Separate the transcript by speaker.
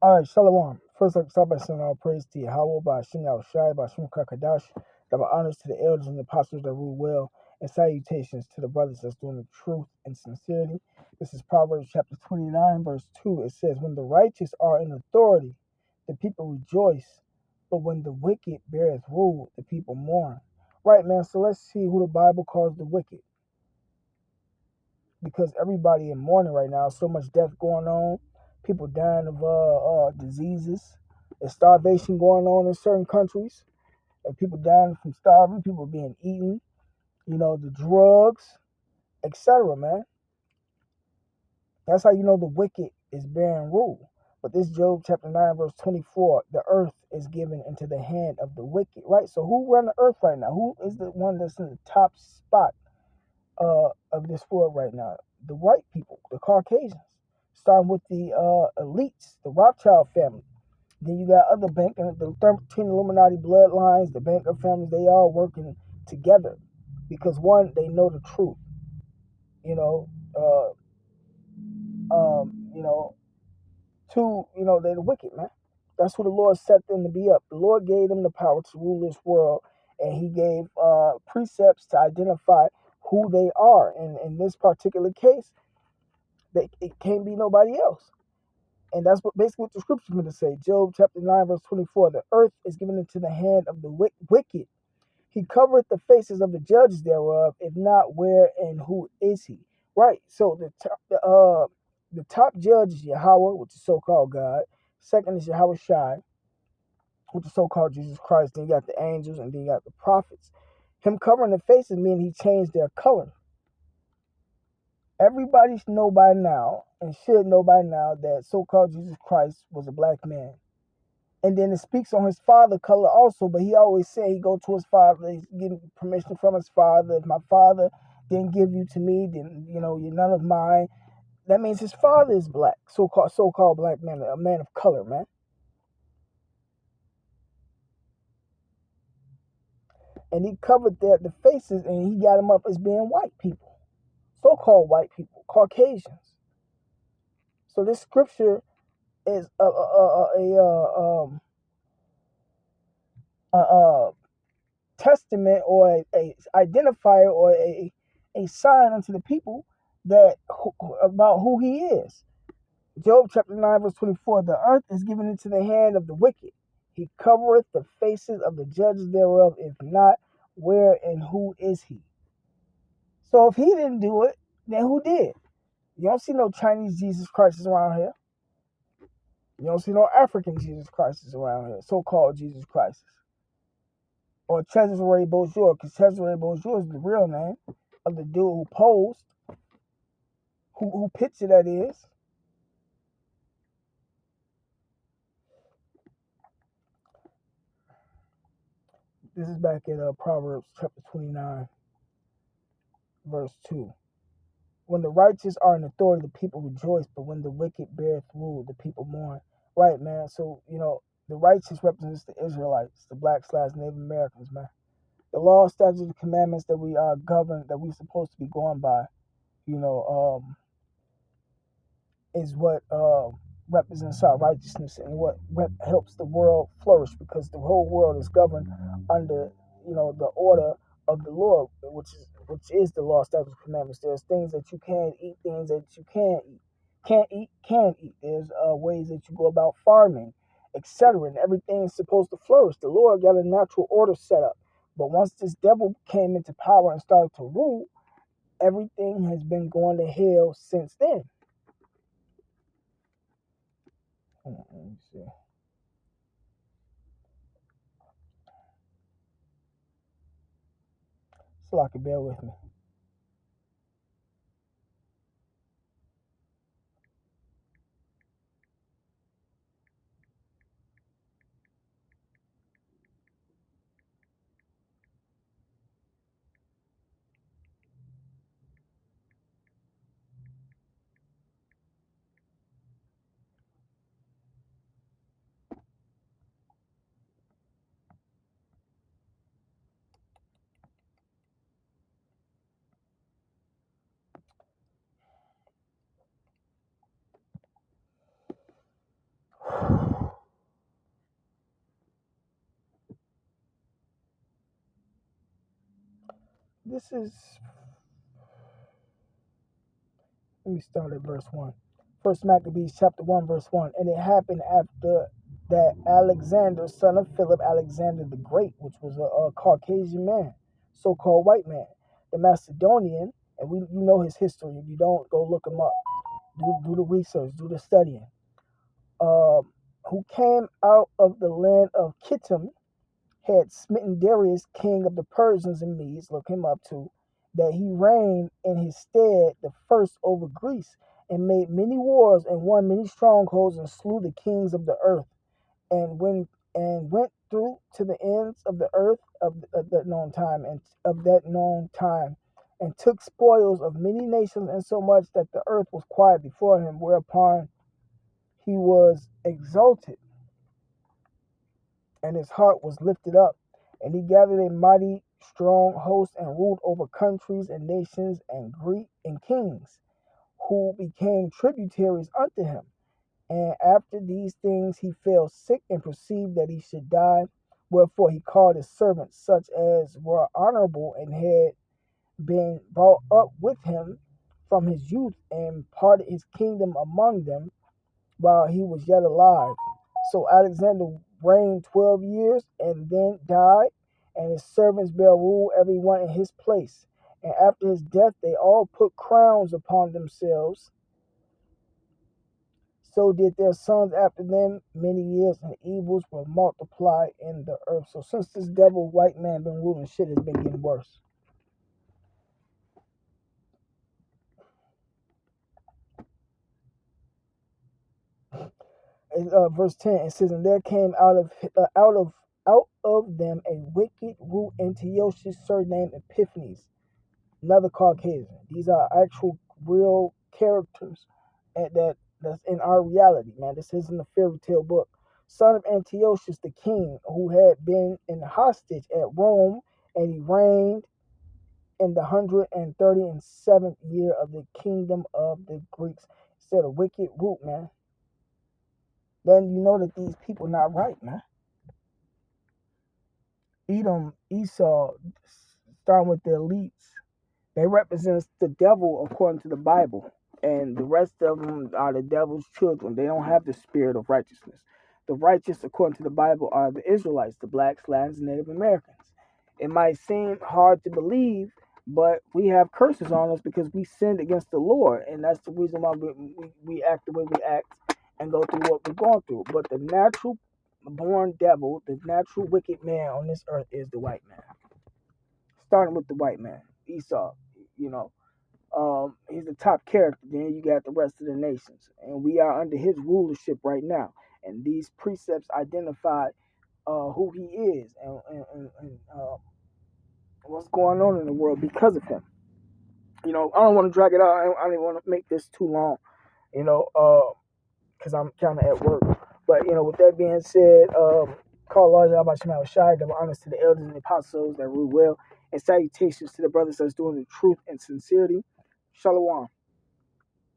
Speaker 1: All right, Shalom. First, let's start by saying all praise to Yahweh, by Hashem Yahushai, by Hashem Kakadash, double honors to the elders and the apostles that rule well, and salutations to the brothers that's doing the truth and sincerity. This is Proverbs chapter 29, verse 2. It says, when the righteous are in authority, the people rejoice, but when the wicked beareth rule, the people mourn. Right, man, so let's see who the Bible calls the wicked. Because everybody in mourning right now, so much death going on, people dying of diseases, there's starvation going on in certain countries, and people dying from starving, people being eaten, the drugs, etc. Man, that's how you know the wicked is bearing rule. But this Job chapter 9 verse 24, the earth is given into the hand of the wicked, right? So who run the earth right now? Who is the one that's in the top spot of this world right now? The white people, the Caucasians, starting with the elites, the Rothschild family. Then you got other banking, the 13 Illuminati bloodlines, the banker families. They all working together because one, they know the truth. You know, uh, you know. Two, they're the wicked, man. That's who the Lord set them to be up. The Lord gave them the power to rule this world, and He gave precepts to identify who they are. And in this particular case, it can't be nobody else. And that's basically what the scripture's going to say. Job chapter 9, verse 24. The earth is given into the hand of the wicked. He covereth the faces of the judges thereof. If not, where and who is he? Right. So the top judge is Yahweh, which is so-called God. Second is Yahweh Shai, which is so-called Jesus Christ. Then you got the angels, and then you got the prophets. Him covering the faces means he changed their color. Everybody should know by now, and should know by now, that so-called Jesus Christ was a black man. And then it speaks on his father color also, but he always said he go to his father, he's getting permission from his father. If my father didn't give you to me, then you're none of mine. That means his father is black, so-called black man, a man of color, man. And he covered the faces, and he got them up as being white people, so-called white people, Caucasians. So this scripture is a testament or a identifier or a sign unto the people about who he is. Job chapter 9 verse 24, the earth is given into the hand of the wicked. He covereth the faces of the judges thereof. If not, where and who is he? So if he didn't do it, then who did? You don't see no Chinese Jesus Christ around here. You don't see no African Jesus Christ around here, so-called Jesus Christ. Or Cesare Borgia, because Cesare Borgia is the real name of the dude who posed, who picture that is. This is back in Proverbs chapter 29, verse 2. When the righteous are in authority, the people rejoice, but when the wicked beareth rule, the people mourn. Right, man. So, the righteous represents the Israelites, the black/Native Americans, man. The law, statutes, and commandments that we are governed, that we're supposed to be going by, is what represents our righteousness and what helps the world flourish, because the whole world is governed under the order of the Lord, which is the law, statutes, commandments. There's things that you can eat, things that you can eat. There's ways that you go about farming, etc. And everything is supposed to flourish. The Lord got a natural order set up, but once this devil came into power and started to rule, everything has been going to hell since then. Let me see. So I can bear with me. This is, let me start at verse 1. First Maccabees chapter 1, verse 1. And it happened after that Alexander, son of Philip, Alexander the Great, which was a Caucasian man, so-called white man, the Macedonian, and you know his history. If you don't, go look him up. Do the research, do the studying. Who came out of the land of Kittim, had smitten Darius, king of the Persians and Medes, look him up too, that he reigned in his stead the first over Greece, and made many wars, and won many strongholds, and slew the kings of the earth, and went through to the ends of the earth of that known time, and took spoils of many nations, and so much that the earth was quiet before him, whereupon he was exalted, and his heart was lifted up, and he gathered a mighty strong host, and ruled over countries and nations and Greek and kings, who became tributaries unto him. And after these things he fell sick, and perceived that he should die. Wherefore he called his servants, such as were honorable, and had been brought up with him from his youth, and parted his kingdom among them while he was yet alive. So Alexander reigned 12 years, and then died, and his servants bare rule every one in his place. And after his death they all put crowns upon themselves. So did their sons after them many years, and evils were multiplied in the earth. So since this devil white man been ruling, shit has been getting worse. Verse 10, it says, and there came out of them a wicked root, Antiochus, surnamed Epiphanes, another Caucasian. These are actual real characters that's in our reality, man. This isn't a fairy tale book. Son of Antiochus the king, who had been in hostage at Rome, and he reigned in the 137th year of the kingdom of the Greeks. Said a wicked root, man. Then you know that these people not right, man. Edom, Esau, starting with the elites, they represent the devil according to the Bible, and the rest of them are the devil's children. They don't have the spirit of righteousness. The righteous, according to the Bible, are the Israelites, the blacks, Latins, and Native Americans. It might seem hard to believe, but we have curses on us because we sinned against the Lord, and that's the reason why we act the way we act and go through what we're going through. But the natural born devil, the natural wicked man on this earth is the white man. Starting with the white man, Esau, you know. He's the top character. Then you got the rest of the nations, and we are under his rulership right now. And these precepts identify who he is and what's going on in the world because of him. You know, I don't want to drag it out. I don't even want to make this too long. You know, because I'm kind of at work. But you know, with that being said, call large out by Shema Shai, double honors to the elders and the apostles that rule well, and salutations to the brothers that's doing the truth and sincerity. Shalom.